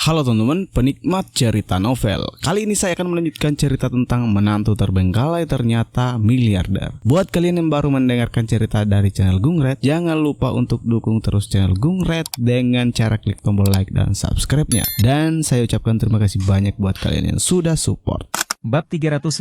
Halo teman-teman, penikmat cerita novel. Kali ini saya akan melanjutkan cerita tentang menantu terbengkalai ternyata miliarder. Buat kalian yang baru mendengarkan cerita dari channel Gungred, jangan lupa untuk dukung terus channel Gungred dengan cara klik tombol like dan subscribe-nya. Dan saya ucapkan terima kasih banyak buat kalian yang sudah support. Bab 356.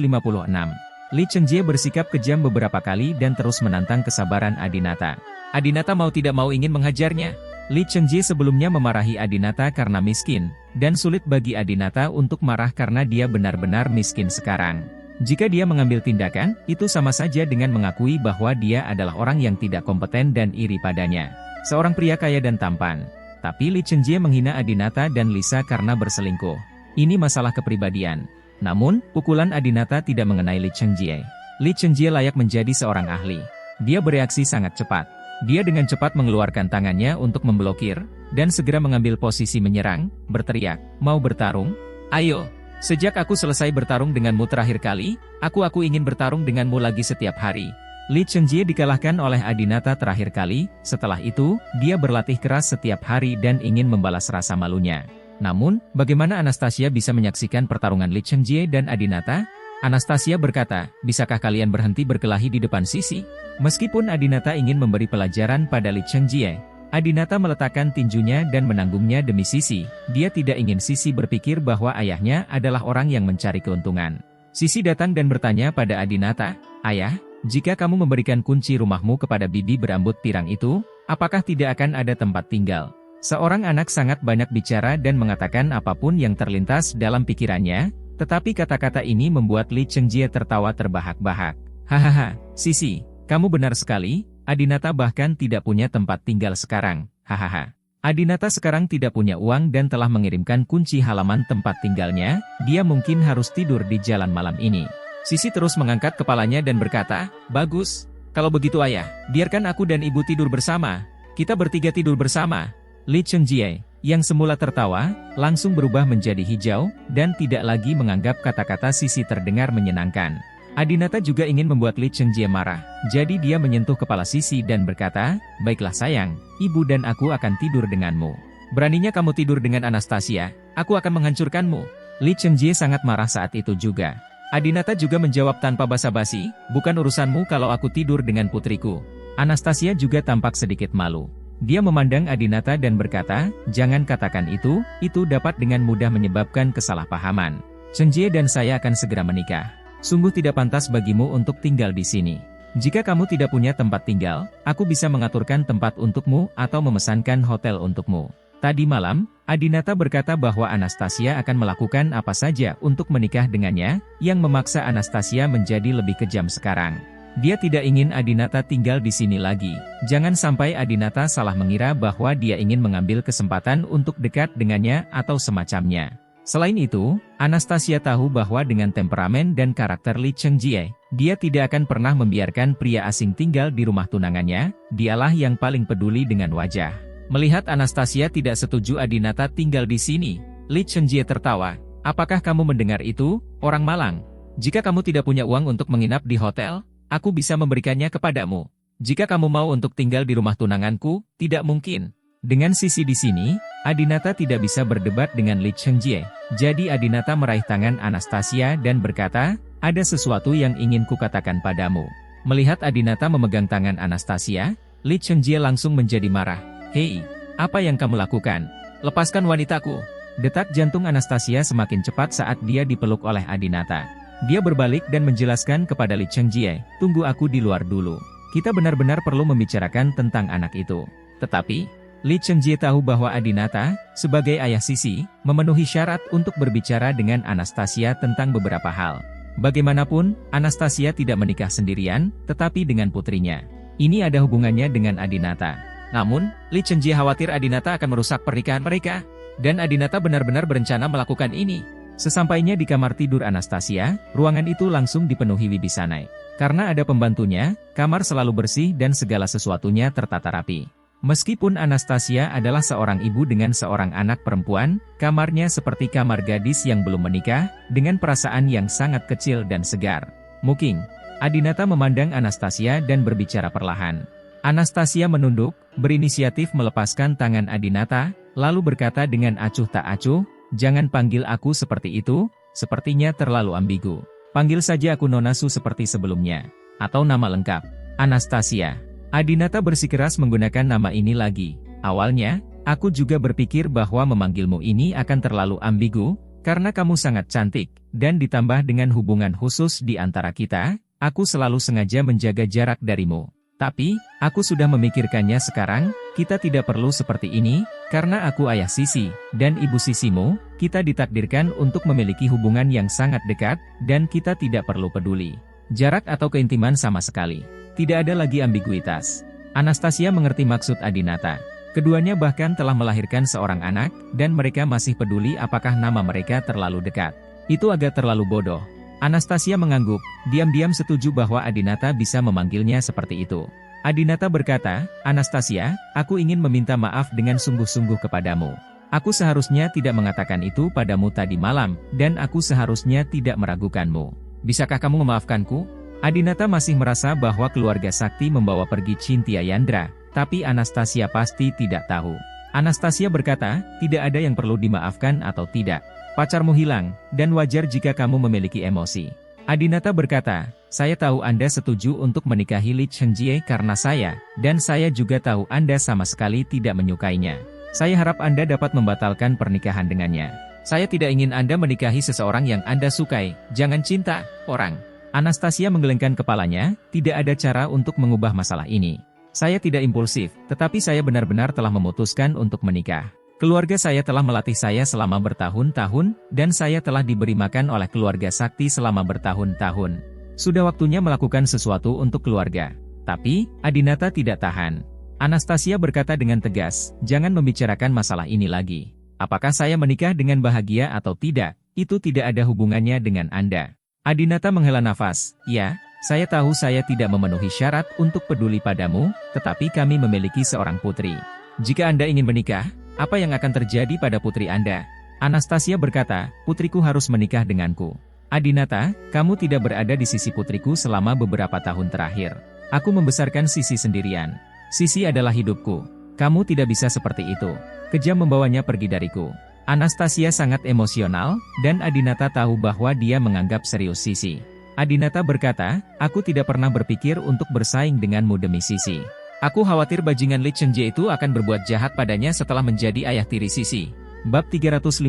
Li Chengjie bersikap kejam beberapa kali dan terus menantang kesabaran Adinata. Adinata mau tidak mau ingin menghajarnya. Li Chengjie sebelumnya memarahi Adinata karena miskin, dan sulit bagi Adinata untuk marah karena dia benar-benar miskin sekarang. Jika dia mengambil tindakan, itu sama saja dengan mengakui bahwa dia adalah orang yang tidak kompeten dan iri padanya. Seorang pria kaya dan tampan. Tapi Li Chengjie menghina Adinata dan Lisa karena berselingkuh. Ini masalah kepribadian. Namun, pukulan Adinata tidak mengenai Li Chengjie. Li Chengjie layak menjadi seorang ahli. Dia bereaksi sangat cepat. Dia dengan cepat mengeluarkan tangannya untuk memblokir, dan segera mengambil posisi menyerang, berteriak, "Mau bertarung? Ayo! Sejak aku selesai bertarung denganmu terakhir kali, aku ingin bertarung denganmu lagi setiap hari." Li Chengjie dikalahkan oleh Adinata terakhir kali, setelah itu, dia berlatih keras setiap hari dan ingin membalas rasa malunya. Namun, bagaimana Anastasia bisa menyaksikan pertarungan Li Chengjie dan Adinata? Anastasia berkata, "Bisakah kalian berhenti berkelahi di depan Sisi?" Meskipun Adinata ingin memberi pelajaran pada Li Chengjie, Adinata meletakkan tinjunya dan menanggungnya demi Sisi. Dia tidak ingin Sisi berpikir bahwa ayahnya adalah orang yang mencari keuntungan. Sisi datang dan bertanya pada Adinata, "Ayah, jika kamu memberikan kunci rumahmu kepada bibi berambut pirang itu, apakah tidak akan ada tempat tinggal?" Seorang anak sangat banyak bicara dan mengatakan apapun yang terlintas dalam pikirannya, tetapi kata-kata ini membuat Li Chengjie tertawa terbahak-bahak. "Hahaha, Sisi, kamu benar sekali, Adinata bahkan tidak punya tempat tinggal sekarang, hahaha. Adinata sekarang tidak punya uang dan telah mengirimkan kunci halaman tempat tinggalnya, dia mungkin harus tidur di jalan malam ini." Sisi terus mengangkat kepalanya dan berkata, "Bagus, kalau begitu ayah, biarkan aku dan ibu tidur bersama, kita bertiga tidur bersama." Li Chengjie, yang semula tertawa, langsung berubah menjadi hijau, dan tidak lagi menganggap kata-kata Sisi terdengar menyenangkan. Adinata juga ingin membuat Li Chengjie marah, jadi dia menyentuh kepala Sisi dan berkata, "Baiklah sayang, ibu dan aku akan tidur denganmu. Beraninya kamu tidur dengan Anastasia, aku akan menghancurkanmu." Li Chengjie sangat marah saat itu juga. Adinata juga menjawab tanpa basa-basi, "Bukan urusanmu kalau aku tidur dengan putriku." Anastasia juga tampak sedikit malu. Dia memandang Adinata dan berkata, "Jangan katakan itu dapat dengan mudah menyebabkan kesalahpahaman. Chengjie dan saya akan segera menikah. Sungguh tidak pantas bagimu untuk tinggal di sini. Jika kamu tidak punya tempat tinggal, aku bisa mengaturkan tempat untukmu atau memesankan hotel untukmu." Tadi malam, Adinata berkata bahwa Anastasia akan melakukan apa saja untuk menikah dengannya, yang memaksa Anastasia menjadi lebih kejam sekarang. Dia tidak ingin Adinata tinggal di sini lagi. Jangan sampai Adinata salah mengira bahwa dia ingin mengambil kesempatan untuk dekat dengannya atau semacamnya. Selain itu, Anastasia tahu bahwa dengan temperamen dan karakter Li Chengjie, dia tidak akan pernah membiarkan pria asing tinggal di rumah tunangannya, dialah yang paling peduli dengan wajah. Melihat Anastasia tidak setuju Adinata tinggal di sini, Li Chengjie tertawa, "Apakah kamu mendengar itu, orang malang? Jika kamu tidak punya uang untuk menginap di hotel, aku bisa memberikannya kepadamu. Jika kamu mau untuk tinggal di rumah tunanganku, tidak mungkin." Dengan Sisi di sini, Adinata tidak bisa berdebat dengan Li Chengjie. Jadi Adinata meraih tangan Anastasia dan berkata, "Ada sesuatu yang ingin kukatakan padamu." Melihat Adinata memegang tangan Anastasia, Li Chengjie langsung menjadi marah. "Hei, apa yang kamu lakukan? Lepaskan wanitaku." Detak jantung Anastasia semakin cepat saat dia dipeluk oleh Adinata. Dia berbalik dan menjelaskan kepada Li Chengjie, "Tunggu aku di luar dulu. Kita benar-benar perlu membicarakan tentang anak itu." Tetapi, Li Chengjie tahu bahwa Adinata, sebagai ayah Sisi, memenuhi syarat untuk berbicara dengan Anastasia tentang beberapa hal. Bagaimanapun, Anastasia tidak menikah sendirian, tetapi dengan putrinya. Ini ada hubungannya dengan Adinata. Namun, Li Chengjie khawatir Adinata akan merusak pernikahan mereka, dan Adinata benar-benar berencana melakukan ini. Sesampainya di kamar tidur Anastasia, ruangan itu langsung dipenuhi Wibisanai. Karena ada pembantunya, kamar selalu bersih dan segala sesuatunya tertata rapi. Meskipun Anastasia adalah seorang ibu dengan seorang anak perempuan, kamarnya seperti kamar gadis yang belum menikah, dengan perasaan yang sangat kecil dan segar. "Mungkin." Adinata memandang Anastasia dan berbicara perlahan. Anastasia menunduk, berinisiatif melepaskan tangan Adinata, lalu berkata dengan acuh tak acuh, Jangan panggil aku seperti itu, sepertinya terlalu ambigu. Panggil saja aku Nona Su seperti sebelumnya. Atau nama lengkap, Anastasia. Adinata bersikeras menggunakan nama ini lagi. Awalnya, aku juga berpikir bahwa memanggilmu ini akan terlalu ambigu, karena kamu sangat cantik, dan ditambah dengan hubungan khusus di antara kita, aku selalu sengaja menjaga jarak darimu. Tapi, aku sudah memikirkannya sekarang, kita tidak perlu seperti ini, karena aku ayah Sisi, dan ibu Sisimu, kita ditakdirkan untuk memiliki hubungan yang sangat dekat, dan kita tidak perlu peduli jarak atau keintiman sama sekali. Tidak ada lagi ambiguitas. Anastasia mengerti maksud Adinata. Keduanya bahkan telah melahirkan seorang anak, dan mereka masih peduli apakah nama mereka terlalu dekat. Itu agak terlalu bodoh. Anastasia mengangguk, diam-diam setuju bahwa Adinata bisa memanggilnya seperti itu. Adinata berkata, Anastasia, aku ingin meminta maaf dengan sungguh-sungguh kepadamu. Aku seharusnya tidak mengatakan itu padamu tadi malam, dan aku seharusnya tidak meragukanmu. Bisakah kamu memaafkanku? Adinata masih merasa bahwa keluarga sakti membawa pergi Cynthia Yandra, tapi Anastasia pasti tidak tahu. Anastasia berkata, tidak ada yang perlu dimaafkan atau tidak. Pacarmu hilang, dan wajar jika kamu memiliki emosi. Adinata berkata, saya tahu Anda setuju untuk menikahi Li Chenjie karena saya, dan saya juga tahu Anda sama sekali tidak menyukainya. Saya harap Anda dapat membatalkan pernikahan dengannya. Saya tidak ingin Anda menikahi seseorang yang Anda sukai, jangan cinta, orang. Anastasia menggelengkan kepalanya, tidak ada cara untuk mengubah masalah ini. Saya tidak impulsif, tetapi saya benar-benar telah memutuskan untuk menikah. Keluarga saya telah melatih saya selama bertahun-tahun, dan saya telah diberi makan oleh keluarga sakti selama bertahun-tahun. Sudah waktunya melakukan sesuatu untuk keluarga. Tapi, Adinata tidak tahan. Anastasia berkata dengan tegas, jangan membicarakan masalah ini lagi. Apakah saya menikah dengan bahagia atau tidak, itu tidak ada hubungannya dengan Anda. Adinata menghela nafas, ya, saya tahu saya tidak memenuhi syarat untuk peduli padamu, tetapi kami memiliki seorang putri. Jika Anda ingin menikah, apa yang akan terjadi pada putri Anda? Anastasia berkata, putriku harus menikah denganku. Adinata, kamu tidak berada di sisi putriku selama beberapa tahun terakhir. Aku membesarkan Sisi sendirian. Sisi adalah hidupku. Kamu tidak bisa seperti itu. Kejam membawanya pergi dariku. Anastasia sangat emosional, dan Adinata tahu bahwa dia menganggap serius Sisi. Adinata berkata, aku tidak pernah berpikir untuk bersaing denganmu demi Sisi. Aku khawatir bajingan Li Chenjie itu akan berbuat jahat padanya setelah menjadi ayah tiri Sisi. Bab 357.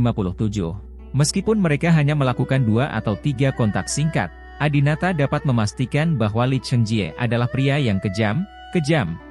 Meskipun mereka hanya melakukan 2 atau 3 kontak singkat, Adinata dapat memastikan bahwa Li Chenjie adalah pria yang kejam,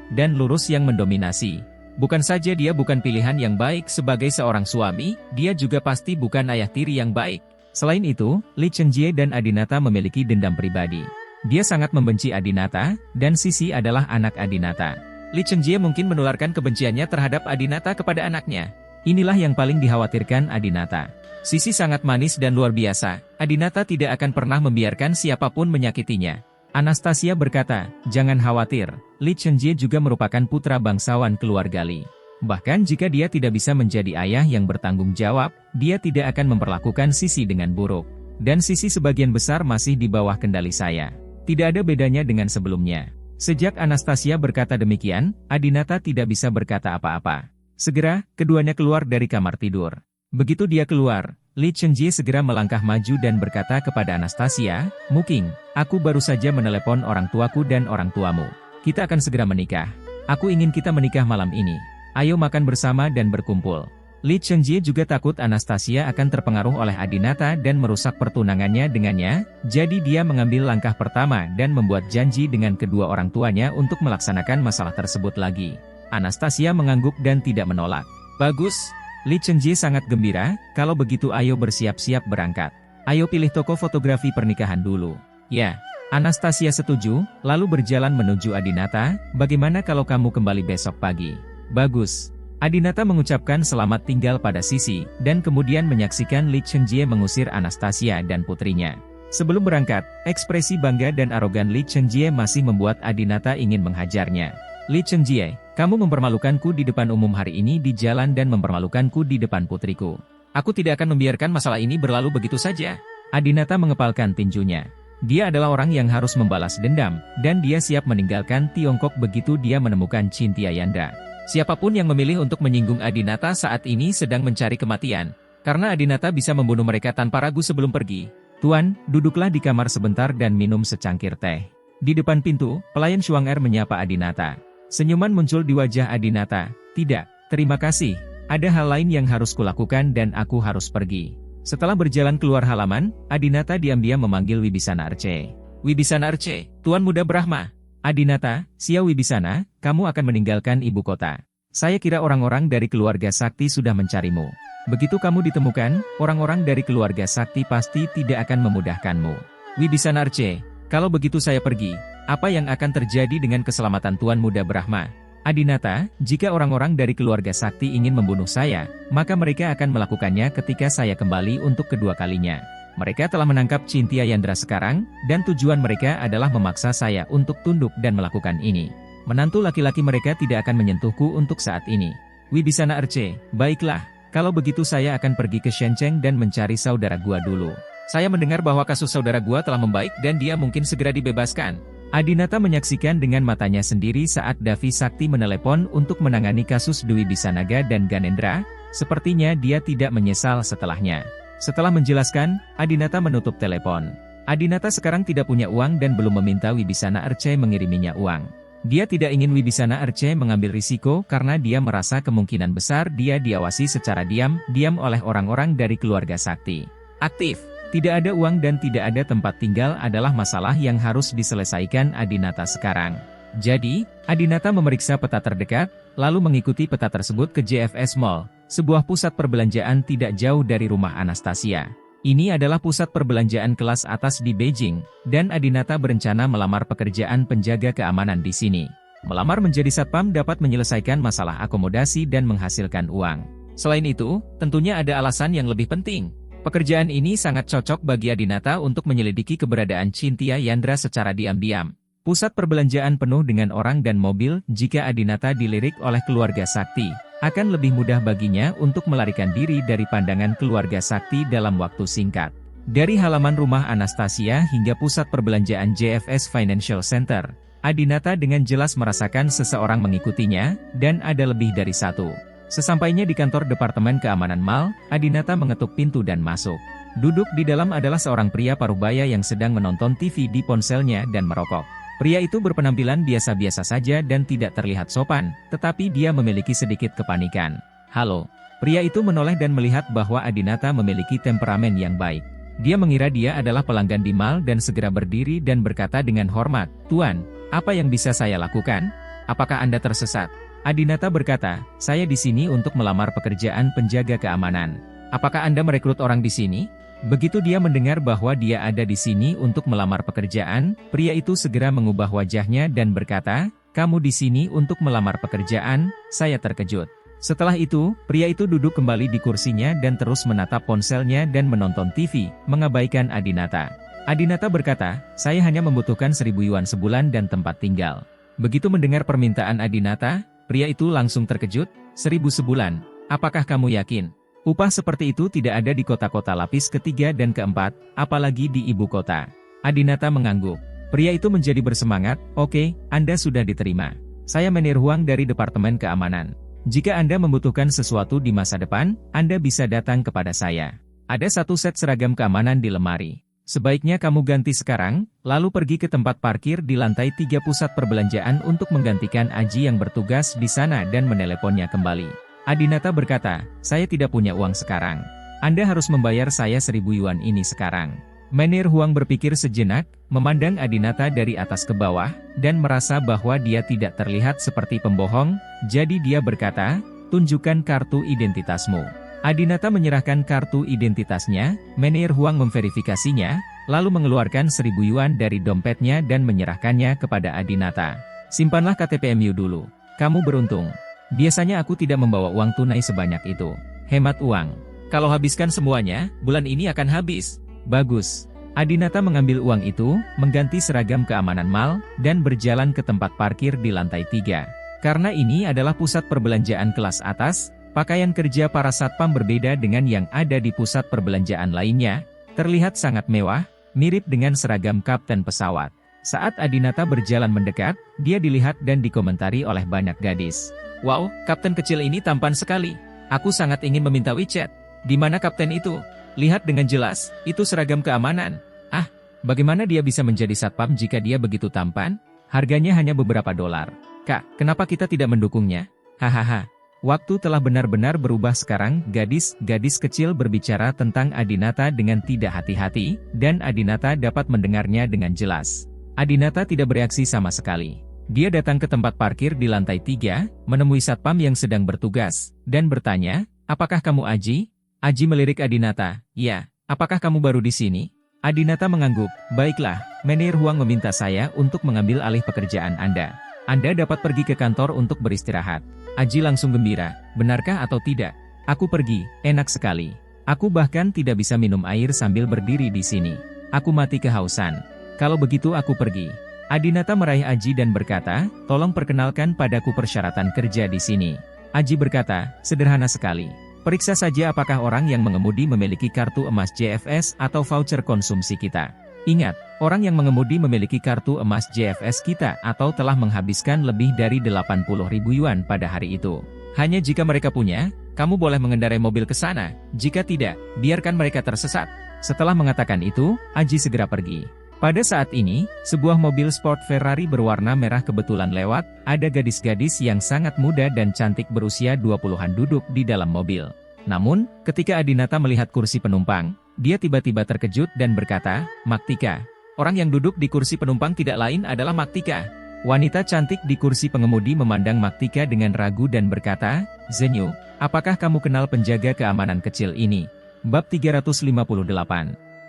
dan lurus yang mendominasi. Bukan saja dia bukan pilihan yang baik sebagai seorang suami, dia juga pasti bukan ayah tiri yang baik. Selain itu, Li Chenjie dan Adinata memiliki dendam pribadi. Dia sangat membenci Adinata, dan Sisi adalah anak Adinata. Li Chenjie mungkin menularkan kebenciannya terhadap Adinata kepada anaknya. Inilah yang paling dikhawatirkan Adinata. Sisi sangat manis dan luar biasa, Adinata tidak akan pernah membiarkan siapapun menyakitinya. Anastasia berkata, jangan khawatir, Li Chenjie juga merupakan putra bangsawan keluarga Li. Bahkan jika dia tidak bisa menjadi ayah yang bertanggung jawab, dia tidak akan memperlakukan Sisi dengan buruk. Dan Sisi sebagian besar masih di bawah kendali saya. Tidak ada bedanya dengan sebelumnya. Sejak Anastasia berkata demikian, Adinata tidak bisa berkata apa-apa. Segera, keduanya keluar dari kamar tidur. Begitu dia keluar, Li Chenjie segera melangkah maju dan berkata kepada Anastasia, Muking, aku baru saja menelepon orang tuaku dan orang tuamu. Kita akan segera menikah. Aku ingin kita menikah malam ini. Ayo makan bersama dan berkumpul. Li Chenjie juga takut Anastasia akan terpengaruh oleh Adinata dan merusak pertunangannya dengannya, jadi dia mengambil langkah pertama dan membuat janji dengan kedua orang tuanya untuk melaksanakan masalah tersebut lagi. Anastasia mengangguk dan tidak menolak. Bagus. Li Chenjie sangat gembira, kalau begitu ayo bersiap-siap berangkat. Ayo pilih toko fotografi pernikahan dulu. Ya, Anastasia setuju, lalu berjalan menuju Adinata, bagaimana kalau kamu kembali besok pagi? Bagus. Adinata mengucapkan selamat tinggal pada Sisi, dan kemudian menyaksikan Li Chenjie mengusir Anastasia dan putrinya. Sebelum berangkat, ekspresi bangga dan arogan Li Chenjie masih membuat Adinata ingin menghajarnya. Li Chenjie, kamu mempermalukanku di depan umum hari ini di jalan dan mempermalukanku di depan putriku. Aku tidak akan membiarkan masalah ini berlalu begitu saja. Adinata mengepalkan tinjunya. Dia adalah orang yang harus membalas dendam, dan dia siap meninggalkan Tiongkok begitu dia menemukan Cynthia Yandra. Siapapun yang memilih untuk menyinggung Adinata saat ini sedang mencari kematian. Karena Adinata bisa membunuh mereka tanpa ragu sebelum pergi. Tuan, duduklah di kamar sebentar dan minum secangkir teh. Di depan pintu, pelayan Shuang-er menyapa Adinata. Senyuman muncul di wajah Adinata. Tidak, terima kasih. Ada hal lain yang harus kulakukan dan aku harus pergi. Setelah berjalan keluar halaman, Adinata diam-diam memanggil Wibisana Arce. Wibisana Arce, Tuan Muda Brahma. Adinata, Xiao Wibisana, kamu akan meninggalkan ibu kota. Saya kira orang-orang dari keluarga Sakti sudah mencarimu. Begitu kamu ditemukan, orang-orang dari keluarga Sakti pasti tidak akan memudahkanmu. Wibisana Arce, kalau begitu saya pergi. Apa yang akan terjadi dengan keselamatan Tuan Muda Brahma? Adinata, jika orang-orang dari keluarga Sakti ingin membunuh saya, maka mereka akan melakukannya ketika saya kembali untuk kedua kalinya. Mereka telah menangkap Cynthia Yandra sekarang, dan tujuan mereka adalah memaksa saya untuk tunduk dan melakukan ini. Menantu laki-laki mereka tidak akan menyentuhku untuk saat ini. Wibisana Arce, baiklah. Kalau begitu saya akan pergi ke Shenzhen dan mencari saudara gua dulu. Saya mendengar bahwa kasus saudara gua telah membaik dan dia mungkin segera dibebaskan. Adinata menyaksikan dengan matanya sendiri saat Davi Sakti menelepon untuk menangani kasus Dwi Bisanaga dan Ganendra. Sepertinya dia tidak menyesal setelahnya. Setelah menjelaskan, Adinata menutup telepon. Adinata sekarang tidak punya uang dan belum meminta Wibisana Arce mengiriminya uang. Dia tidak ingin Wibisana Arce mengambil risiko karena dia merasa kemungkinan besar dia diawasi secara diam-diam oleh orang-orang dari keluarga Sakti. Aktif, tidak ada uang dan tidak ada tempat tinggal adalah masalah yang harus diselesaikan Adinata sekarang. Jadi, Adinata memeriksa peta terdekat, lalu mengikuti peta tersebut ke JFS Mall, sebuah pusat perbelanjaan tidak jauh dari rumah Anastasia. Ini adalah pusat perbelanjaan kelas atas di Beijing, dan Adinata berencana melamar pekerjaan penjaga keamanan di sini. Melamar menjadi satpam dapat menyelesaikan masalah akomodasi dan menghasilkan uang. Selain itu, tentunya ada alasan yang lebih penting. Pekerjaan ini sangat cocok bagi Adinata untuk menyelidiki keberadaan Cynthia Yandra secara diam-diam. Pusat perbelanjaan penuh dengan orang dan mobil. Jika Adinata dilirik oleh keluarga Sakti, akan lebih mudah baginya untuk melarikan diri dari pandangan keluarga Sakti dalam waktu singkat. Dari halaman rumah Anastasia hingga pusat perbelanjaan JFS Financial Center, Adinata dengan jelas merasakan seseorang mengikutinya, dan ada lebih dari satu. Sesampainya di kantor Departemen Keamanan Mall, Adinata mengetuk pintu dan masuk. Duduk di dalam adalah seorang pria parubaya yang sedang menonton TV di ponselnya dan merokok. Pria itu berpenampilan biasa-biasa saja dan tidak terlihat sopan, tetapi dia memiliki sedikit kepanikan. Halo. Pria itu menoleh dan melihat bahwa Adinata memiliki temperamen yang baik. Dia mengira dia adalah pelanggan di mall dan segera berdiri dan berkata dengan hormat, "Tuan, apa yang bisa saya lakukan? Apakah Anda tersesat?" Adinata berkata, "Saya di sini untuk melamar pekerjaan penjaga keamanan. Apakah Anda merekrut orang di sini?" Begitu dia mendengar bahwa dia ada di sini untuk melamar pekerjaan, pria itu segera mengubah wajahnya dan berkata, "Kamu di sini untuk melamar pekerjaan?" Saya terkejut. Setelah itu, pria itu duduk kembali di kursinya dan terus menatap ponselnya dan menonton TV, mengabaikan Adinata. Adinata berkata, "Saya hanya membutuhkan 1.000 yuan sebulan dan tempat tinggal." Begitu mendengar permintaan Adinata, pria itu langsung terkejut. 1.000 sebulan, apakah kamu yakin? Upah seperti itu tidak ada di kota-kota lapis ketiga dan keempat, apalagi di ibu kota. Adinata mengangguk. Pria itu menjadi bersemangat, "Oke, Anda sudah diterima. Saya Menir Huang dari Departemen Keamanan. Jika Anda membutuhkan sesuatu di masa depan, Anda bisa datang kepada saya. Ada satu set seragam keamanan di lemari. Sebaiknya kamu ganti sekarang, lalu pergi ke tempat parkir di lantai 3 pusat perbelanjaan untuk menggantikan Aji yang bertugas di sana dan meneleponnya kembali." Adinata berkata, "Saya tidak punya uang sekarang. Anda harus membayar saya 1.000 yuan ini sekarang." Menir Huang berpikir sejenak, memandang Adinata dari atas ke bawah, dan merasa bahwa dia tidak terlihat seperti pembohong, jadi dia berkata, "Tunjukkan kartu identitasmu." Adinata menyerahkan kartu identitasnya, Menir Huang memverifikasinya, lalu mengeluarkan 1.000 yuan dari dompetnya dan menyerahkannya kepada Adinata. "Simpanlah KTP-mu dulu. Kamu beruntung. Biasanya aku tidak membawa uang tunai sebanyak itu. Hemat uang. Kalau habiskan semuanya, bulan ini akan habis." "Bagus." Adinata mengambil uang itu, mengganti seragam keamanan mall, dan berjalan ke tempat parkir di lantai 3. Karena ini adalah pusat perbelanjaan kelas atas, pakaian kerja para satpam berbeda dengan yang ada di pusat perbelanjaan lainnya, terlihat sangat mewah, mirip dengan seragam kapten pesawat. Saat Adinata berjalan mendekat, dia dilihat dan dikomentari oleh banyak gadis. "Wow, kapten kecil ini tampan sekali. Aku sangat ingin meminta WeChat." Di mana kapten itu? Lihat dengan jelas, itu seragam keamanan. Ah, bagaimana dia bisa menjadi satpam jika dia begitu tampan? Harganya hanya beberapa dolar. Kak, kenapa kita tidak mendukungnya? Hahaha. Waktu telah benar-benar berubah sekarang. Gadis kecil berbicara tentang Adinata dengan tidak hati-hati, dan Adinata dapat mendengarnya dengan jelas. Adinata tidak bereaksi sama sekali. Dia datang ke tempat parkir di lantai 3, menemui satpam yang sedang bertugas, dan bertanya, apakah kamu Aji? Aji melirik Adinata, ya, apakah kamu baru di sini? Adinata mengangguk, baiklah, Menir Huang meminta saya untuk mengambil alih pekerjaan Anda. Anda dapat pergi ke kantor untuk beristirahat. Aji langsung gembira, benarkah atau tidak? Aku pergi, enak sekali. Aku bahkan tidak bisa minum air sambil berdiri di sini. Aku mati kehausan. Kalau begitu aku pergi. Adinata meraih Aji dan berkata, tolong perkenalkan padaku persyaratan kerja di sini. Aji berkata, sederhana sekali. Periksa saja apakah orang yang mengemudi memiliki kartu emas JFS atau voucher konsumsi kita. Ingat, orang yang mengemudi memiliki kartu emas JFS kita atau telah menghabiskan lebih dari 80.000 yuan pada hari itu. Hanya jika mereka punya, kamu boleh mengendarai mobil ke sana. Jika tidak, biarkan mereka tersesat. Setelah mengatakan itu, Aji segera pergi. Pada saat ini, sebuah mobil sport Ferrari berwarna merah kebetulan lewat. Ada gadis-gadis yang sangat muda dan cantik berusia 20-an duduk di dalam mobil. Namun, ketika Adinata melihat kursi penumpang, dia tiba-tiba terkejut dan berkata, Maktika. Orang yang duduk di kursi penumpang tidak lain adalah Maktika. Wanita cantik di kursi pengemudi memandang Maktika dengan ragu dan berkata, Zenyu, apakah kamu kenal penjaga keamanan kecil ini? Bab 358.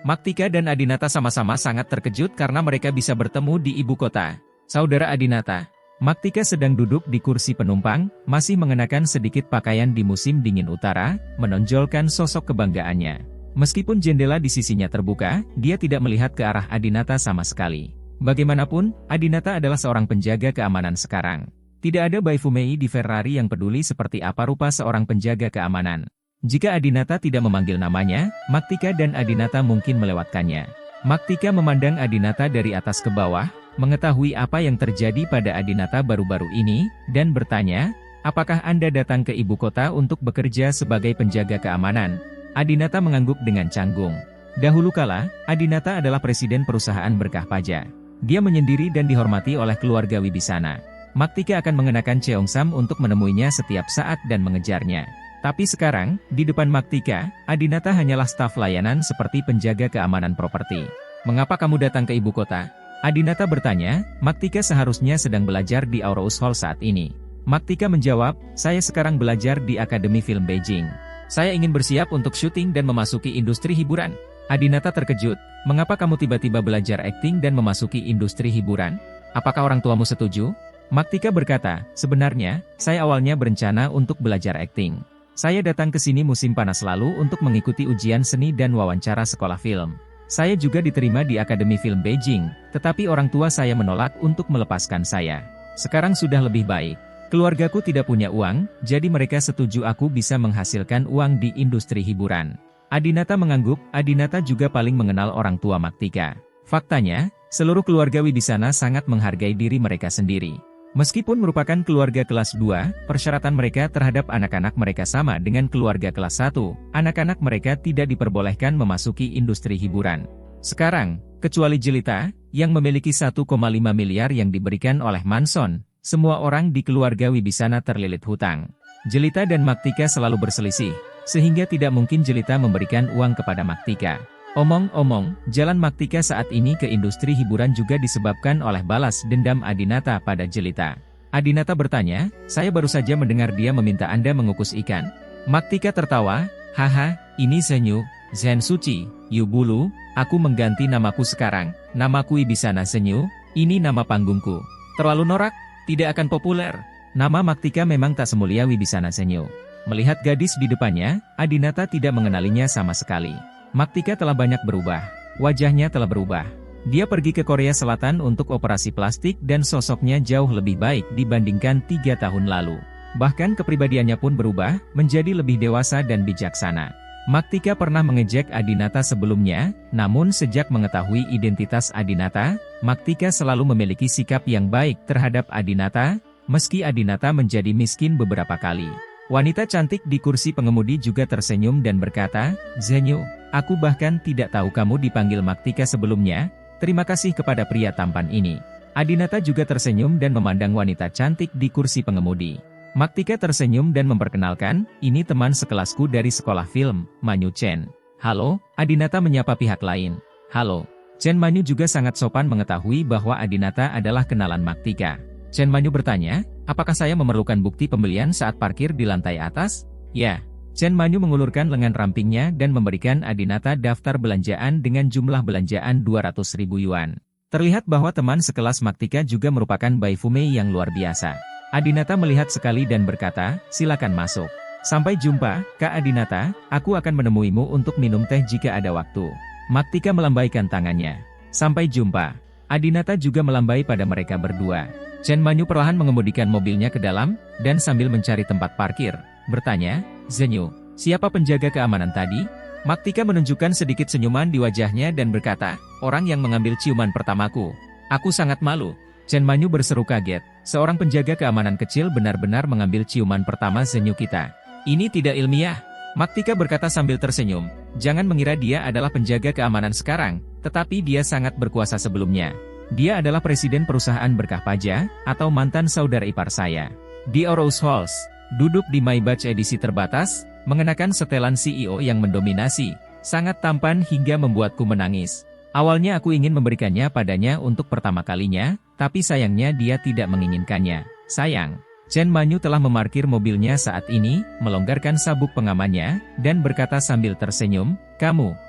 Maktika dan Adinata sama-sama sangat terkejut karena mereka bisa bertemu di ibu kota. Saudara Adinata. Maktika sedang duduk di kursi penumpang, masih mengenakan sedikit pakaian di musim dingin utara, menonjolkan sosok kebanggaannya. Meskipun jendela di sisinya terbuka, dia tidak melihat ke arah Adinata sama sekali. Bagaimanapun, Adinata adalah seorang penjaga keamanan sekarang. Tidak ada Baifumei di Ferrari yang peduli seperti apa rupa seorang penjaga keamanan. Jika Adinata tidak memanggil namanya, Maktika dan Adinata mungkin melewatkannya. Maktika memandang Adinata dari atas ke bawah, mengetahui apa yang terjadi pada Adinata baru-baru ini, dan bertanya, apakah Anda datang ke ibu kota untuk bekerja sebagai penjaga keamanan? Adinata mengangguk dengan canggung. Dahulu kala, Adinata adalah presiden perusahaan Berkah Paja. Dia menyendiri dan dihormati oleh keluarga Wibisana. Maktika akan mengenakan Cheongsam untuk menemuinya setiap saat dan mengejarnya. Tapi sekarang, di depan Maktika, Adinata hanyalah staf layanan seperti penjaga keamanan properti. Mengapa kamu datang ke ibu kota? Adinata bertanya, Maktika seharusnya sedang belajar di Aurous Hall saat ini. Maktika menjawab, saya sekarang belajar di Akademi Film Beijing. Saya ingin bersiap untuk syuting dan memasuki industri hiburan. Adinata terkejut, mengapa kamu tiba-tiba belajar akting dan memasuki industri hiburan? Apakah orang tuamu setuju? Maktika berkata, sebenarnya, saya awalnya berencana untuk belajar akting. Saya datang ke sini musim panas lalu untuk mengikuti ujian seni dan wawancara sekolah film. Saya juga diterima di Akademi Film Beijing, tetapi orang tua saya menolak untuk melepaskan saya. Sekarang sudah lebih baik. Keluargaku tidak punya uang, jadi mereka setuju aku bisa menghasilkan uang di industri hiburan. Adinata mengangguk, Adinata juga paling mengenal orang tua Maktika. Faktanya, seluruh keluarga Wibisana sangat menghargai diri mereka sendiri. Meskipun merupakan keluarga kelas 2, persyaratan mereka terhadap anak-anak mereka sama dengan keluarga kelas 1, anak-anak mereka tidak diperbolehkan memasuki industri hiburan. Sekarang, kecuali Jelita, yang memiliki 1,5 miliar yang diberikan oleh Manson, semua orang di keluarga Wibisana terlilit hutang. Jelita dan Maktika selalu berselisih, sehingga tidak mungkin Jelita memberikan uang kepada Maktika. Omong-omong, jalan Maktika saat ini ke industri hiburan juga disebabkan oleh balas dendam Adinata pada Jelita. Adinata bertanya, saya baru saja mendengar dia meminta Anda mengukus ikan. Maktika tertawa, haha, ini Zenyu, Zen Suci, Yu Bulu, aku mengganti namaku sekarang, namaku Wibisana Zenyu, ini nama panggungku. Terlalu norak? Tidak akan populer. Nama Maktika memang tak semulia Wibisana Zenyu. Melihat gadis di depannya, Adinata tidak mengenalinya sama sekali. Maktika telah banyak berubah. Wajahnya telah berubah. Dia pergi ke Korea Selatan untuk operasi plastik dan sosoknya jauh lebih baik dibandingkan 3 tahun lalu. Bahkan kepribadiannya pun berubah, menjadi lebih dewasa dan bijaksana. Maktika pernah mengejek Adinata sebelumnya, namun sejak mengetahui identitas Adinata, Maktika selalu memiliki sikap yang baik terhadap Adinata, meski Adinata menjadi miskin beberapa kali. Wanita cantik di kursi pengemudi juga tersenyum dan berkata, "Zenyu, aku bahkan tidak tahu kamu dipanggil Maktika sebelumnya, terima kasih kepada pria tampan ini." Adinata juga tersenyum dan memandang wanita cantik di kursi pengemudi. Maktika tersenyum dan memperkenalkan, "Ini teman sekelasku dari sekolah film, Manyu Chen." "Halo," Adinata menyapa pihak lain. "Halo." Chen Manyu juga sangat sopan mengetahui bahwa Adinata adalah kenalan Maktika. Chen Manyu bertanya, "Apakah saya memerlukan bukti pembelian saat parkir di lantai atas?" "Ya." Chen Manyu mengulurkan lengan rampingnya dan memberikan Adinata daftar belanjaan dengan jumlah belanjaan 200.000 yuan. Terlihat bahwa teman sekelas Maktika juga merupakan Baifume yang luar biasa. Adinata melihat sekali dan berkata, "Silakan masuk." "Sampai jumpa, Kak Adinata, aku akan menemuimu untuk minum teh jika ada waktu." Maktika melambaikan tangannya. "Sampai jumpa." Adinata juga melambai pada mereka berdua. Chen Manyu perlahan mengemudikan mobilnya ke dalam, dan sambil mencari tempat parkir, bertanya, "Zenyu, siapa penjaga keamanan tadi?" Maktika menunjukkan sedikit senyuman di wajahnya dan berkata, "Orang yang mengambil ciuman pertamaku. Aku sangat malu." Chen Manyu berseru kaget, "Seorang penjaga keamanan kecil benar-benar mengambil ciuman pertama Zenyu kita. Ini tidak ilmiah." Maktika berkata sambil tersenyum, "Jangan mengira dia adalah penjaga keamanan sekarang, tetapi dia sangat berkuasa sebelumnya. Dia adalah presiden perusahaan berkah paja, atau mantan saudara ipar saya." Di Rose Halls, duduk di Maybach edisi terbatas, mengenakan setelan CEO yang mendominasi, sangat tampan hingga membuatku menangis. Awalnya aku ingin memberikannya padanya untuk pertama kalinya, tapi sayangnya dia tidak menginginkannya. Sayang. Chen Manyu telah memarkir mobilnya saat ini, melonggarkan sabuk pengamannya, dan berkata sambil tersenyum,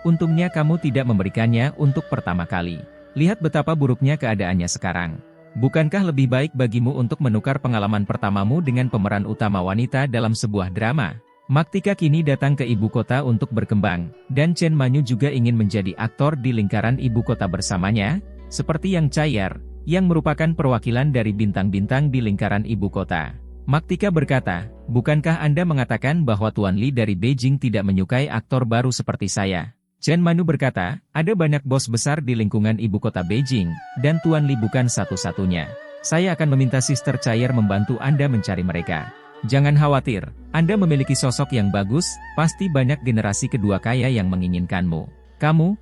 untungnya kamu tidak memberikannya untuk pertama kali. Lihat betapa buruknya keadaannya sekarang. Bukankah lebih baik bagimu untuk menukar pengalaman pertamamu dengan pemeran utama wanita dalam sebuah drama?" Maktika kini datang ke ibu kota untuk berkembang, dan Chen Manyu juga ingin menjadi aktor di lingkaran ibu kota bersamanya, seperti Yang Chair, yang merupakan perwakilan dari bintang-bintang di lingkaran ibu kota. Maktika berkata, "Bukankah Anda mengatakan bahwa Tuan Li dari Beijing tidak menyukai aktor baru seperti saya?" Chen Manyu berkata, "Ada banyak bos besar di lingkungan ibu kota Beijing, dan Tuan Li bukan satu-satunya. Saya akan meminta Sister Chair membantu Anda mencari mereka. Jangan khawatir, Anda memiliki sosok yang bagus, pasti banyak generasi kedua kaya yang menginginkanmu.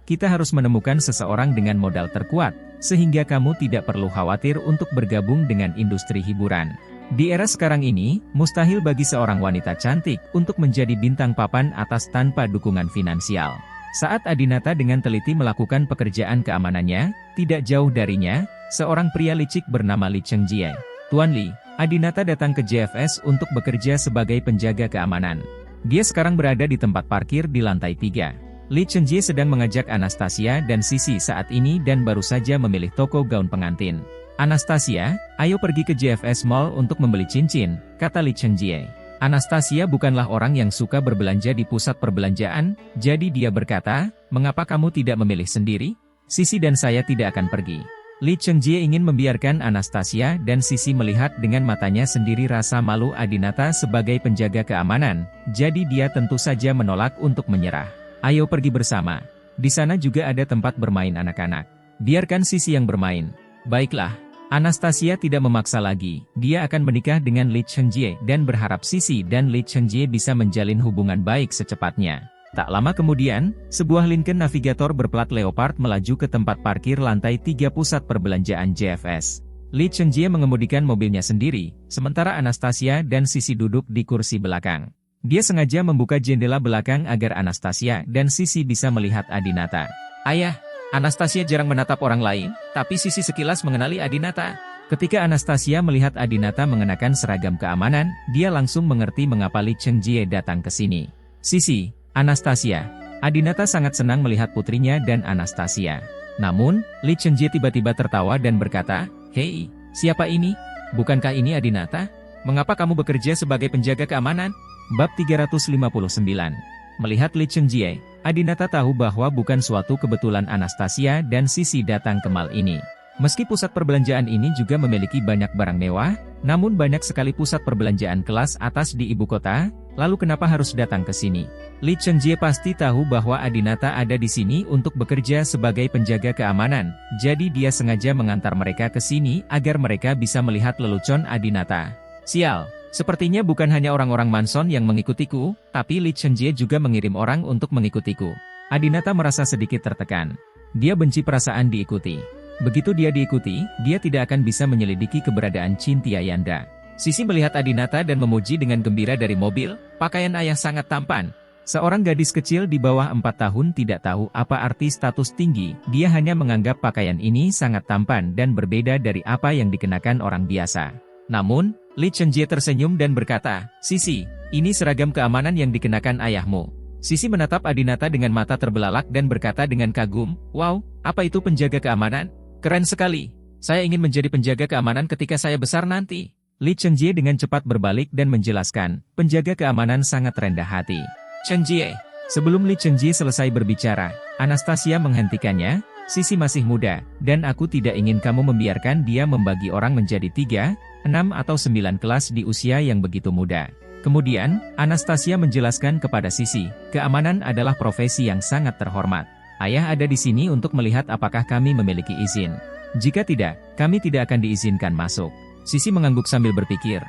Kita harus menemukan seseorang dengan modal terkuat, sehingga kamu tidak perlu khawatir untuk bergabung dengan industri hiburan." Di era sekarang ini, mustahil bagi seorang wanita cantik untuk menjadi bintang papan atas tanpa dukungan finansial. Saat Adinata dengan teliti melakukan pekerjaan keamanannya, tidak jauh darinya, seorang pria licik bernama Li Chengjie. "Tuan Li, Adinata datang ke JFS untuk bekerja sebagai penjaga keamanan. Dia sekarang berada di tempat parkir di lantai 3. Li Chengjie sedang mengajak Anastasia dan Sisi saat ini dan baru saja memilih toko gaun pengantin." "Anastasia, ayo pergi ke JFS Mall untuk membeli cincin," kata Li Chengjie. Anastasia bukanlah orang yang suka berbelanja di pusat perbelanjaan, jadi dia berkata, "Mengapa kamu tidak memilih sendiri? Sisi dan saya tidak akan pergi." Li Chengjie ingin membiarkan Anastasia dan Sisi melihat dengan matanya sendiri rasa malu Adinata sebagai penjaga keamanan, jadi dia tentu saja menolak untuk menyerah. "Ayo pergi bersama. Di sana juga ada tempat bermain anak-anak. Biarkan Sisi yang bermain." "Baiklah." Anastasia tidak memaksa lagi, dia akan menikah dengan Li Chengjie dan berharap Sisi dan Li Chengjie bisa menjalin hubungan baik secepatnya. Tak lama kemudian, sebuah Lincoln Navigator berplat Leopard melaju ke tempat parkir lantai 3 pusat perbelanjaan JFS. Li Chengjie mengemudikan mobilnya sendiri, sementara Anastasia dan Sisi duduk di kursi belakang. Dia sengaja membuka jendela belakang agar Anastasia dan Sisi bisa melihat Adinata. "Ayah." Anastasia jarang menatap orang lain, tapi Sisi sekilas mengenali Adinata. Ketika Anastasia melihat Adinata mengenakan seragam keamanan, dia langsung mengerti mengapa Li Chengjie datang ke sini. "Sisi, Anastasia." Adinata sangat senang melihat putrinya dan Anastasia. Namun, Li Chengjie tiba-tiba tertawa dan berkata, "Hei, siapa ini? Bukankah ini Adinata? Mengapa kamu bekerja sebagai penjaga keamanan?" Bab 359. Melihat Li Chengjie, Adinata tahu bahwa bukan suatu kebetulan Anastasia dan Sisi datang ke mall ini. Meski pusat perbelanjaan ini juga memiliki banyak barang mewah, namun banyak sekali pusat perbelanjaan kelas atas di ibu kota, lalu kenapa harus datang ke sini? Li Chengjie pasti tahu bahwa Adinata ada di sini untuk bekerja sebagai penjaga keamanan, jadi dia sengaja mengantar mereka ke sini agar mereka bisa melihat lelucon Adinata. "Sial, Sepertinya bukan hanya orang-orang Manson yang mengikutiku, tapi Lee Cheng-jae juga mengirim orang untuk mengikutiku. Adinata merasa sedikit tertekan. Dia benci perasaan diikuti. Begitu dia diikuti, dia tidak akan bisa menyelidiki keberadaan Chin Tiayanda. Sisi melihat Adinata dan memuji dengan gembira dari mobil. Pakaian ayah sangat tampan. Seorang gadis kecil di bawah 4 tahun tidak tahu apa arti status tinggi, dia hanya menganggap pakaian ini sangat tampan dan berbeda dari apa yang dikenakan orang biasa. Namun, Lee Cheng-jae tersenyum dan berkata, "Sisi, ini seragam keamanan yang dikenakan ayahmu." Sisi menatap Adinata dengan mata terbelalak dan berkata dengan kagum, "Wow, apa itu penjaga keamanan? Keren sekali. Saya ingin menjadi penjaga keamanan ketika saya besar nanti." Lee Cheng-jae dengan cepat berbalik dan menjelaskan, penjaga keamanan sangat rendah hati. Cheng-jae. Sebelum Lee Cheng-jae selesai berbicara, Anastasia menghentikannya, "Sisi masih muda, dan aku tidak ingin kamu membiarkan dia membagi orang menjadi 3, 6 atau 9 kelas di usia yang begitu muda." Kemudian, Anastasia menjelaskan kepada Sisi, keamanan adalah profesi yang sangat terhormat. Ayah ada di sini untuk melihat apakah kami memiliki izin. Jika tidak, kami tidak akan diizinkan masuk. Sisi mengangguk sambil berpikir,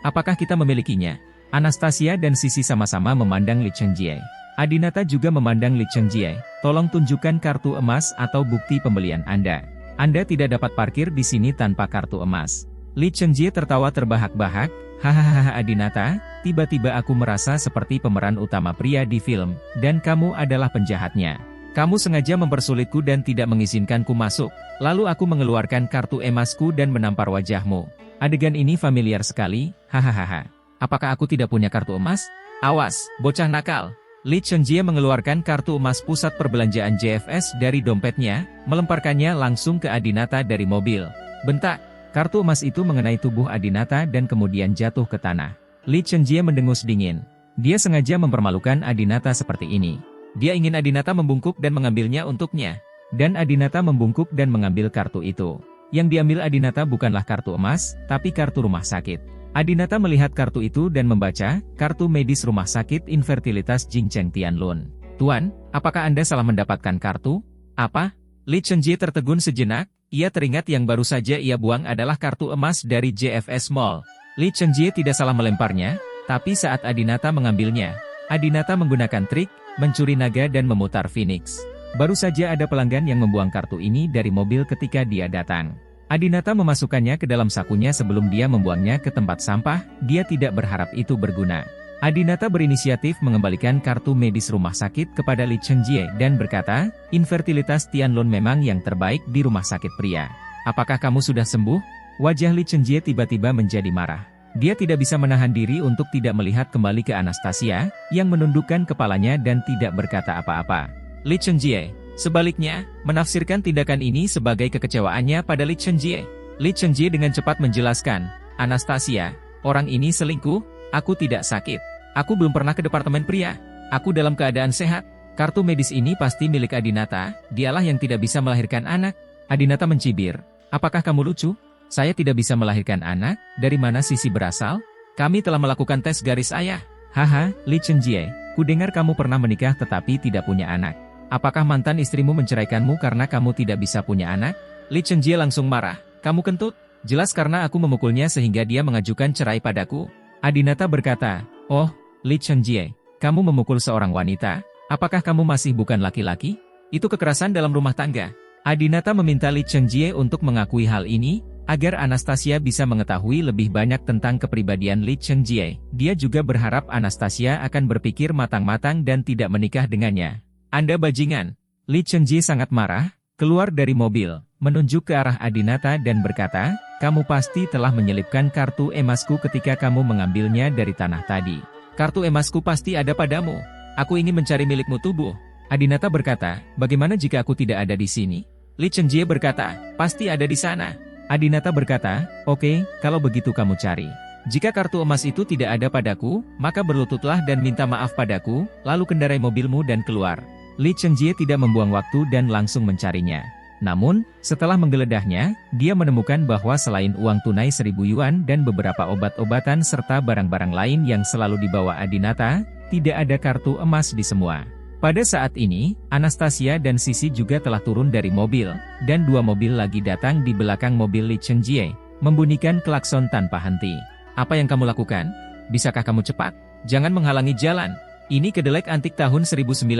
apakah kita memilikinya? Anastasia dan Sisi sama-sama memandang Lee Cheng-jae. Adinata juga memandang Lee Cheng-jae. "Tolong tunjukkan kartu emas atau bukti pembelian Anda. Anda tidak dapat parkir di sini tanpa kartu emas." Lee Cheng-jae tertawa terbahak-bahak, "Hahaha Adinata, tiba-tiba aku merasa seperti pemeran utama pria di film, dan kamu adalah penjahatnya. Kamu sengaja mempersulitku dan tidak mengizinkanku masuk, lalu aku mengeluarkan kartu emasku dan menampar wajahmu. Adegan ini familiar sekali, hahaha. Apakah aku tidak punya kartu emas? Awas, bocah nakal." Lee Cheng-jae mengeluarkan kartu emas pusat perbelanjaan JFS dari dompetnya, melemparkannya langsung ke Adinata dari mobil. Bentak, kartu emas itu mengenai tubuh Adinata dan kemudian jatuh ke tanah. Lee Cheng-jae mendengus dingin. Dia sengaja mempermalukan Adinata seperti ini. Dia ingin Adinata membungkuk dan mengambilnya untuknya. Dan Adinata membungkuk dan mengambil kartu itu. Yang diambil Adinata bukanlah kartu emas, tapi kartu rumah sakit. Adinata melihat kartu itu dan membaca, kartu medis rumah sakit infertilitas Jingcheng Tianlun. "Tuan, apakah Anda salah mendapatkan kartu?" "Apa?" Lee Cheng-jae tertegun sejenak, ia teringat yang baru saja ia buang adalah kartu emas dari JFS Mall. Lee Cheng-jae tidak salah melemparnya, tapi saat Adinata mengambilnya, Adinata menggunakan trik, mencuri naga dan memutar Phoenix. Baru saja ada pelanggan yang membuang kartu ini dari mobil ketika dia datang. Adinata memasukkannya ke dalam sakunya sebelum dia membuangnya ke tempat sampah, dia tidak berharap itu berguna. Adinata berinisiatif mengembalikan kartu medis rumah sakit kepada Lee Cheng-jae dan berkata, "Infertilitas Tianlun memang yang terbaik di rumah sakit pria. Apakah kamu sudah sembuh?" Wajah Lee Cheng-jae tiba-tiba menjadi marah. Dia tidak bisa menahan diri untuk tidak melihat kembali ke Anastasia, yang menundukkan kepalanya dan tidak berkata apa-apa. Lee Cheng-jae, sebaliknya, menafsirkan tindakan ini sebagai kekecewaannya pada Lee Cheng-jae. Lee Cheng-jae dengan cepat menjelaskan, "Anastasia, orang ini selingkuh, aku tidak sakit. Aku belum pernah ke departemen pria. Aku dalam keadaan sehat. Kartu medis ini pasti milik Adinata, dialah yang tidak bisa melahirkan anak." Adinata mencibir, "Apakah kamu lucu? Saya tidak bisa melahirkan anak, dari mana Sisi berasal? Kami telah melakukan tes garis ayah." "Haha, Lee Cheng-jae, kudengar kamu pernah menikah tetapi tidak punya anak. Apakah mantan istrimu menceraikanmu karena kamu tidak bisa punya anak?" Lee Cheng-jae langsung marah, "Kamu kentut? Jelas karena aku memukulnya sehingga dia mengajukan cerai padaku." Adinata berkata, "Oh, Lee Cheng-jae, kamu memukul seorang wanita? Apakah kamu masih bukan laki-laki? Itu kekerasan dalam rumah tangga." Adinata meminta Lee Cheng-jae untuk mengakui hal ini, agar Anastasia bisa mengetahui lebih banyak tentang kepribadian Lee Cheng-jae. Dia juga berharap Anastasia akan berpikir matang-matang dan tidak menikah dengannya. "Anda bajingan." Lee Cheng-jae sangat marah, keluar dari mobil, menunjuk ke arah Adinata dan berkata, "Kamu pasti telah menyelipkan kartu emasku ketika kamu mengambilnya dari tanah tadi. Kartu emasku pasti ada padamu. Aku ingin mencari milikmu tubuh." Adinata berkata, "Bagaimana jika aku tidak ada di sini?" Lee Cheng-jae berkata, "Pasti ada di sana." Adinata berkata, "Oke, kalau begitu kamu cari. Jika kartu emas itu tidak ada padaku, maka berlututlah dan minta maaf padaku, lalu kendarai mobilmu dan keluar." Lee Cheng-jae tidak membuang waktu dan langsung mencarinya. Namun, setelah menggeledahnya, dia menemukan bahwa selain uang tunai 1.000 yuan dan beberapa obat-obatan serta barang-barang lain yang selalu dibawa Adinata, tidak ada kartu emas di semua. Pada saat ini, Anastasia dan Sisi juga telah turun dari mobil, dan 2 mobil lagi datang di belakang mobil Lee Cheng-jae, membunyikan klakson tanpa henti. Apa yang kamu lakukan? Bisakah kamu cepat? Jangan menghalangi jalan. Ini kedelai antik tahun 1956.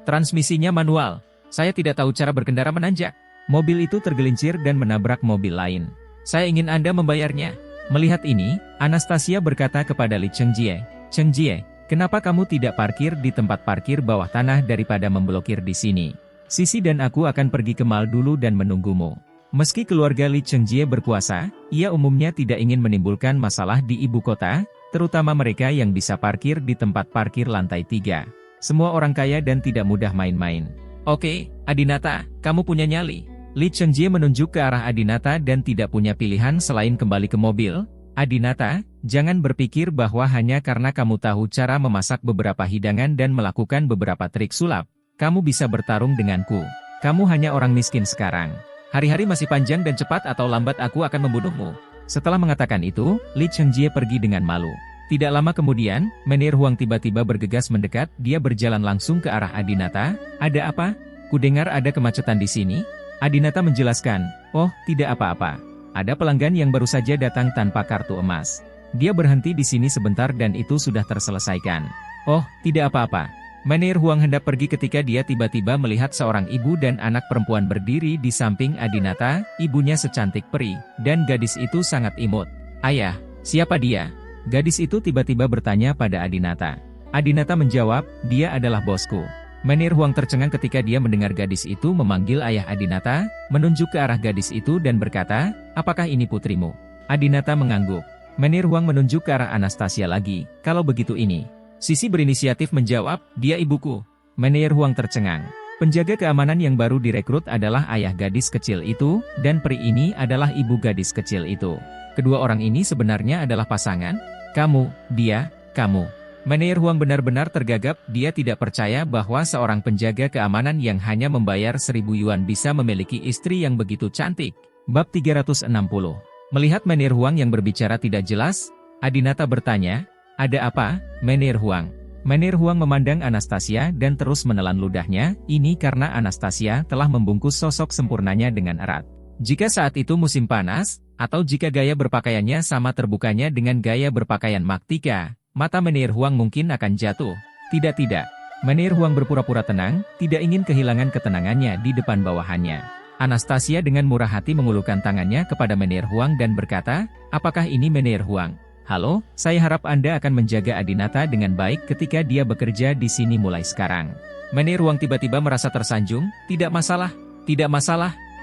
Transmisinya manual. Saya tidak tahu cara berkendara menanjak. Mobil itu tergelincir dan menabrak mobil lain. Saya ingin Anda membayarnya. Melihat ini, Anastasia berkata kepada Li Chengjie, "Chengjie, kenapa kamu tidak parkir di tempat parkir bawah tanah daripada memblokir di sini? Sisi dan aku akan pergi ke mall dulu dan menunggumu." Meski keluarga Li Chengjie berkuasa, ia umumnya tidak ingin menimbulkan masalah di ibu kota, terutama mereka yang bisa parkir di tempat parkir lantai 3. Semua orang kaya dan tidak mudah main-main. "Oke, Adinata, kamu punya nyali." Li Chengjie menunjuk ke arah Adinata dan tidak punya pilihan selain kembali ke mobil. "Adinata, jangan berpikir bahwa hanya karena kamu tahu cara memasak beberapa hidangan dan melakukan beberapa trik sulap, kamu bisa bertarung denganku. Kamu hanya orang miskin sekarang. Hari-hari masih panjang dan cepat atau lambat aku akan membunuhmu." Setelah mengatakan itu, Li Chengjie pergi dengan malu. Tidak lama kemudian, Menir Huang tiba-tiba bergegas mendekat, dia berjalan langsung ke arah Adinata. "Ada apa? Kudengar ada kemacetan di sini." Adinata menjelaskan, "Oh, tidak apa-apa. Ada pelanggan yang baru saja datang tanpa kartu emas. Dia berhenti di sini sebentar dan itu sudah terselesaikan." "Oh, tidak apa-apa." Menir Huang hendak pergi ketika dia tiba-tiba melihat seorang ibu dan anak perempuan berdiri di samping Adinata, ibunya secantik peri, dan gadis itu sangat imut. "Ayah, siapa dia?" Gadis itu tiba-tiba bertanya pada Adinata. Adinata menjawab, "Dia adalah bosku." Menir Huang tercengang ketika dia mendengar gadis itu memanggil ayah Adinata, menunjuk ke arah gadis itu dan berkata, "Apakah ini putrimu?" Adinata mengangguk. Menir Huang menunjuk ke arah Anastasia lagi, "Kalau begitu ini." Sisi berinisiatif menjawab, "Dia ibuku." Menir Huang tercengang. Penjaga keamanan yang baru direkrut adalah ayah gadis kecil itu, dan peri ini adalah ibu gadis kecil itu. Kedua orang ini sebenarnya adalah pasangan? "Kamu, dia, kamu." Menir Huang benar-benar tergagap, dia tidak percaya bahwa seorang penjaga keamanan yang hanya membayar 1.000 yuan bisa memiliki istri yang begitu cantik. Bab 360. Melihat Menir Huang yang berbicara tidak jelas, Adinata bertanya, "Ada apa, Menir Huang?" Menir Huang memandang Anastasia dan terus menelan ludahnya, ini karena Anastasia telah membungkus sosok sempurnanya dengan erat. Jika saat itu musim panas, atau jika gaya berpakaiannya sama terbukanya dengan gaya berpakaian Maktika, mata Menir Huang mungkin akan jatuh. Tidak. Menir Huang berpura-pura tenang, tidak ingin kehilangan ketenangannya di depan bawahannya. Anastasia dengan murah hati mengulurkan tangannya kepada Menir Huang dan berkata, "Apakah ini Menir Huang? Halo, saya harap Anda akan menjaga Adinata dengan baik ketika dia bekerja di sini mulai sekarang." Menir Huang tiba-tiba merasa tersanjung, "Tidak masalah,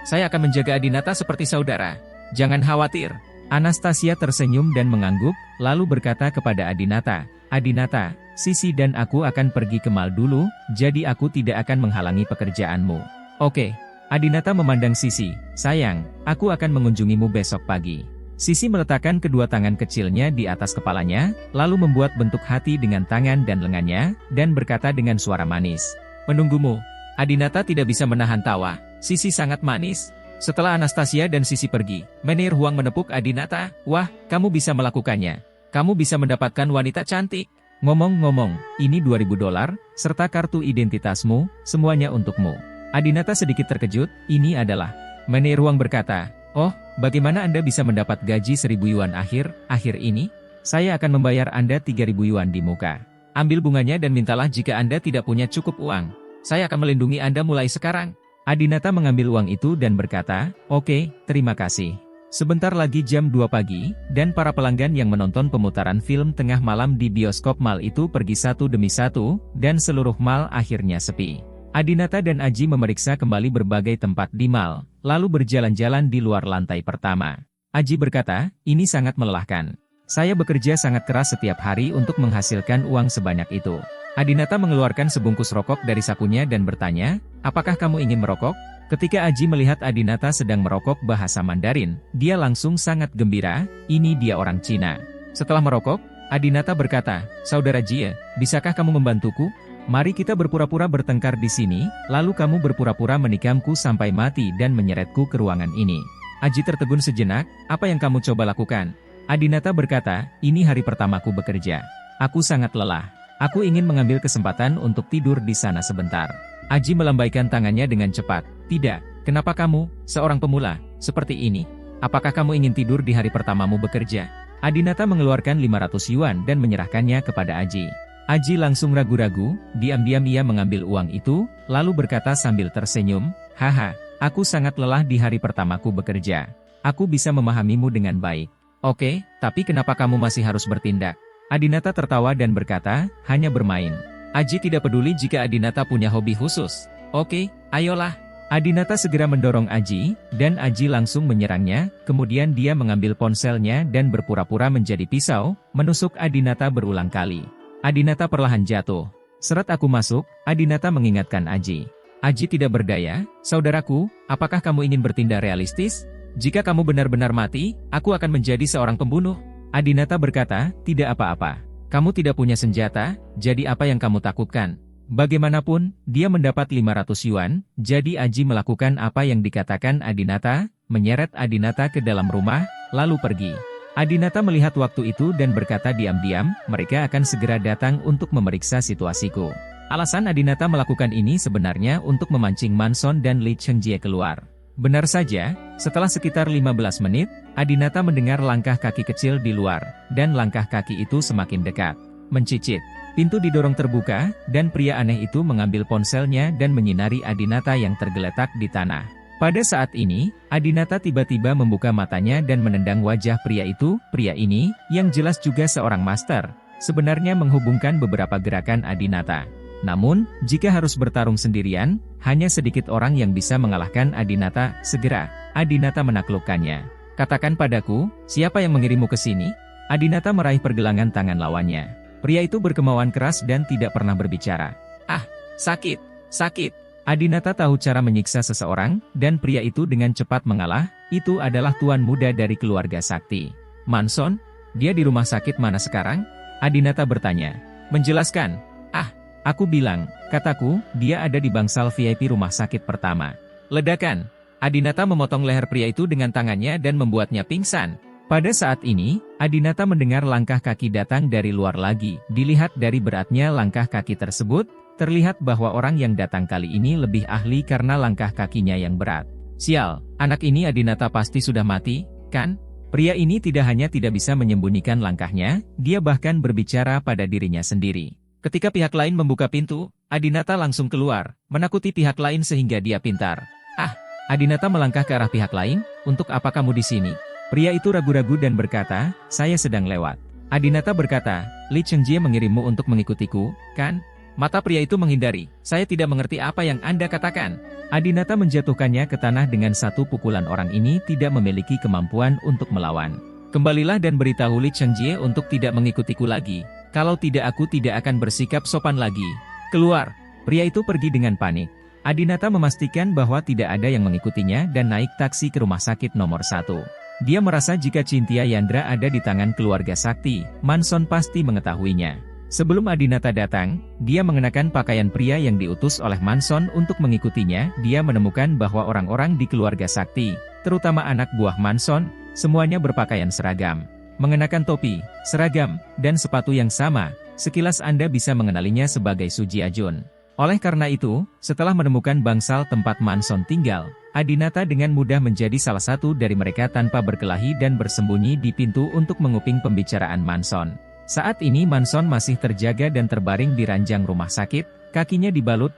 saya akan menjaga Adinata seperti saudara. Jangan khawatir." Anastasia tersenyum dan mengangguk, lalu berkata kepada Adinata, "Adinata, Sisi dan aku akan pergi ke mall dulu, jadi aku tidak akan menghalangi pekerjaanmu." "Oke." Adinata memandang Sisi, "Sayang, aku akan mengunjungimu besok pagi." Sisi meletakkan kedua tangan kecilnya di atas kepalanya, lalu membuat bentuk hati dengan tangan dan lengannya, dan berkata dengan suara manis, "Menunggumu." Adinata tidak bisa menahan tawa, Sisi sangat manis. Setelah Anastasia dan Sisi pergi, Menir Huang menepuk Adinata, "Wah, kamu bisa melakukannya. Kamu bisa mendapatkan wanita cantik. Ngomong-ngomong, ini $2.000, serta kartu identitasmu, semuanya untukmu." Adinata sedikit terkejut, ini adalah. Menir Huang berkata, "Oh, bagaimana Anda bisa mendapat gaji 1.000 yuan akhir ini? Saya akan membayar Anda 3.000 yuan di muka. Ambil bunganya dan mintalah jika Anda tidak punya cukup uang. Saya akan melindungi Anda mulai sekarang." Adinata mengambil uang itu dan berkata, "Oke, terima kasih." Sebentar lagi jam 2 pagi, dan para pelanggan yang menonton pemutaran film tengah malam di bioskop mall itu pergi satu demi satu, dan seluruh mall akhirnya sepi. Adinata dan Aji memeriksa kembali berbagai tempat di mall, lalu berjalan-jalan di luar lantai pertama. Aji berkata, "Ini sangat melelahkan. Saya bekerja sangat keras setiap hari untuk menghasilkan uang sebanyak itu." Adinata mengeluarkan sebungkus rokok dari sakunya dan bertanya, "Apakah kamu ingin merokok?" Ketika Aji melihat Adinata sedang merokok bahasa Mandarin, dia langsung sangat gembira, ini dia orang Cina. Setelah merokok, Adinata berkata, "Saudara Jie, bisakah kamu membantuku? Mari kita berpura-pura bertengkar di sini, lalu kamu berpura-pura menikamku sampai mati dan menyeretku ke ruangan ini." Aji tertegun sejenak, "Apa yang kamu coba lakukan?" Adinata berkata, "Ini hari pertamaku bekerja. Aku sangat lelah. Aku ingin mengambil kesempatan untuk tidur di sana sebentar." Aji melambaikan tangannya dengan cepat. "Tidak, kenapa kamu, seorang pemula, seperti ini? apakah kamu ingin tidur di hari pertamamu bekerja? Adinata mengeluarkan 500 yuan dan menyerahkannya kepada Aji. Aji langsung ragu-ragu, diam-diam ia mengambil uang itu, lalu berkata sambil tersenyum, "Haha, aku sangat lelah di hari pertamaku bekerja. Aku bisa memahamimu dengan baik. Oke, tapi kenapa kamu masih harus bertindak?" Adinata tertawa dan berkata, "Hanya bermain." Aji tidak peduli jika Adinata punya hobi khusus. "Oke, ayolah." Adinata segera mendorong Aji, dan Aji langsung menyerangnya, kemudian dia mengambil ponselnya dan berpura-pura menjadi pisau, menusuk Adinata berulang kali. Adinata perlahan jatuh. "Seret aku masuk," Adinata mengingatkan Aji. Aji tidak berdaya, "Saudaraku, apakah kamu ingin bertindak realistis? Jika kamu benar-benar mati, aku akan menjadi seorang pembunuh." Adinata berkata, "Tidak apa-apa. Kamu tidak punya senjata, jadi apa yang kamu takutkan?" Bagaimanapun, dia mendapat 500 yuan, jadi Aji melakukan apa yang dikatakan Adinata, menyeret Adinata ke dalam rumah, lalu pergi. Adinata melihat waktu itu dan berkata diam-diam, "Mereka akan segera datang untuk memeriksa situasiku." Alasan Adinata melakukan ini sebenarnya untuk memancing Manson dan Li Chengjie keluar. Benar saja, setelah sekitar 15 menit, Adinata mendengar langkah kaki kecil di luar, dan langkah kaki itu semakin dekat. Mencicit. Pintu didorong terbuka, dan pria aneh itu mengambil ponselnya dan menyinari Adinata yang tergeletak di tanah. Pada saat ini, Adinata tiba-tiba membuka matanya dan menendang wajah pria itu. Pria ini, yang jelas juga seorang master, sebenarnya menghubungkan beberapa gerakan Adinata. Namun, jika harus bertarung sendirian, hanya sedikit orang yang bisa mengalahkan Adinata. Segera, Adinata menaklukkannya. "Katakan padaku, siapa yang mengirimmu ke sini?" Adinata meraih pergelangan tangan lawannya. Pria itu berkemauan keras dan tidak pernah berbicara. "Ah, sakit, sakit." Adinata tahu cara menyiksa seseorang, dan pria itu dengan cepat mengalah. Itu adalah tuan muda dari keluarga sakti. "Manson? Dia di rumah sakit mana sekarang?" Adinata bertanya. "Menjelaskan." "Ah, aku bilang, kataku, dia ada di bangsal VIP rumah sakit pertama." Ledakan. Adinata memotong leher pria itu dengan tangannya dan membuatnya pingsan. Pada saat ini, Adinata mendengar langkah kaki datang dari luar lagi. Dilihat dari beratnya langkah kaki tersebut, terlihat bahwa orang yang datang kali ini lebih ahli karena langkah kakinya yang berat. "Sial, anak ini Adinata pasti sudah mati, kan?" Pria ini tidak hanya tidak bisa menyembunyikan langkahnya, dia bahkan berbicara pada dirinya sendiri. Ketika pihak lain membuka pintu, Adinata langsung keluar, menakuti pihak lain sehingga dia pintar. "Ah!" Adinata melangkah ke arah pihak lain, "Untuk apa kamu di sini?" Pria itu ragu-ragu dan berkata, "Saya sedang lewat." Adinata berkata, "Li Chengjie mengirimmu untuk mengikutiku, kan?" Mata pria itu menghindari, "Saya tidak mengerti apa yang Anda katakan." Adinata menjatuhkannya ke tanah dengan satu pukulan. Orang ini tidak memiliki kemampuan untuk melawan. "Kembalilah dan beritahu Li Chengjie untuk tidak mengikutiku lagi. Kalau tidak aku tidak akan bersikap sopan lagi. Keluar." Pria itu pergi dengan panik. Adinata memastikan bahwa tidak ada yang mengikutinya dan naik taksi ke rumah sakit nomor 1. Dia merasa jika Cynthia Yandra ada di tangan keluarga sakti, Manson pasti mengetahuinya. Sebelum Adinata datang, dia mengenakan pakaian pria yang diutus oleh Manson untuk mengikutinya. Dia menemukan bahwa orang-orang di keluarga sakti, terutama anak buah Manson, semuanya berpakaian seragam. Mengenakan topi, seragam, dan sepatu yang sama, sekilas Anda bisa mengenalinya sebagai Suji Ajun. Oleh karena itu, setelah menemukan bangsal tempat Manson tinggal, Adinata dengan mudah menjadi salah satu dari mereka tanpa berkelahi dan bersembunyi di pintu untuk menguping pembicaraan Manson. Saat ini Manson masih terjaga dan terbaring di ranjang rumah sakit, kakinya dibalut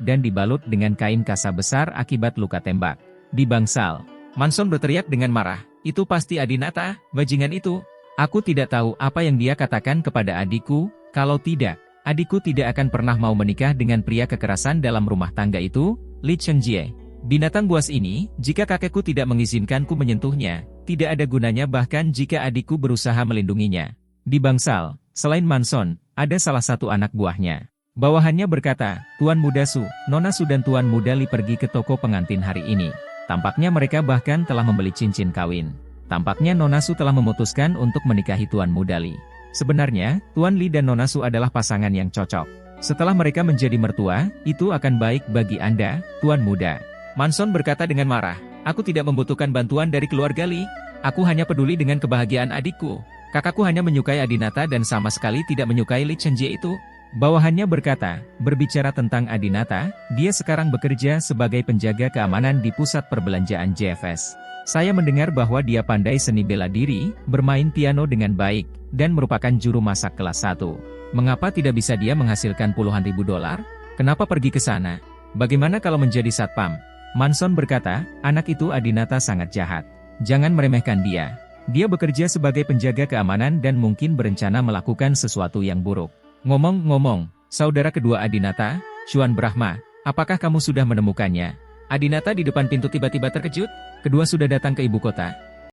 dengan kain kasa besar akibat luka tembak. Di bangsal, Manson berteriak dengan marah, "Itu pasti Adinata, bajingan itu. Aku tidak tahu apa yang dia katakan kepada adikku, kalau tidak, adikku tidak akan pernah mau menikah dengan pria kekerasan dalam rumah tangga itu, Li Chengjie. Binatang buas ini, jika kakekku tidak mengizinkanku menyentuhnya, tidak ada gunanya bahkan jika adikku berusaha melindunginya." Di bangsal, selain Manson, ada salah satu anak buahnya. Bawahannya berkata, "Tuan Muda Su, Nona Su dan Tuan Muda Li pergi ke toko pengantin hari ini. Tampaknya mereka bahkan telah membeli cincin kawin. Tampaknya Nona Su telah memutuskan untuk menikahi Tuan Muda Li. Sebenarnya, Tuan Li dan Nona Su adalah pasangan yang cocok. Setelah mereka menjadi mertua, itu akan baik bagi Anda, Tuan Muda." Manson berkata dengan marah, "Aku tidak membutuhkan bantuan dari keluarga Li. Aku hanya peduli dengan kebahagiaan adikku. Kakakku hanya menyukai Adinata dan sama sekali tidak menyukai Li Chengjie itu." Bawahannya berkata, berbicara tentang Adinata, dia sekarang bekerja sebagai penjaga keamanan di pusat perbelanjaan JFS. Saya mendengar bahwa dia pandai seni bela diri, bermain piano dengan baik, dan merupakan juru masak kelas 1. Mengapa tidak bisa dia menghasilkan puluhan ribu dolar? Kenapa pergi ke sana? Bagaimana kalau menjadi satpam? Manson berkata, anak itu Adinata sangat jahat. Jangan meremehkan dia. Dia bekerja sebagai penjaga keamanan dan mungkin berencana melakukan sesuatu yang buruk. Ngomong-ngomong, saudara kedua Adinata, Xuan Brahma, apakah kamu sudah menemukannya? Adinata di depan pintu tiba-tiba terkejut. Kedua sudah datang ke ibu kota.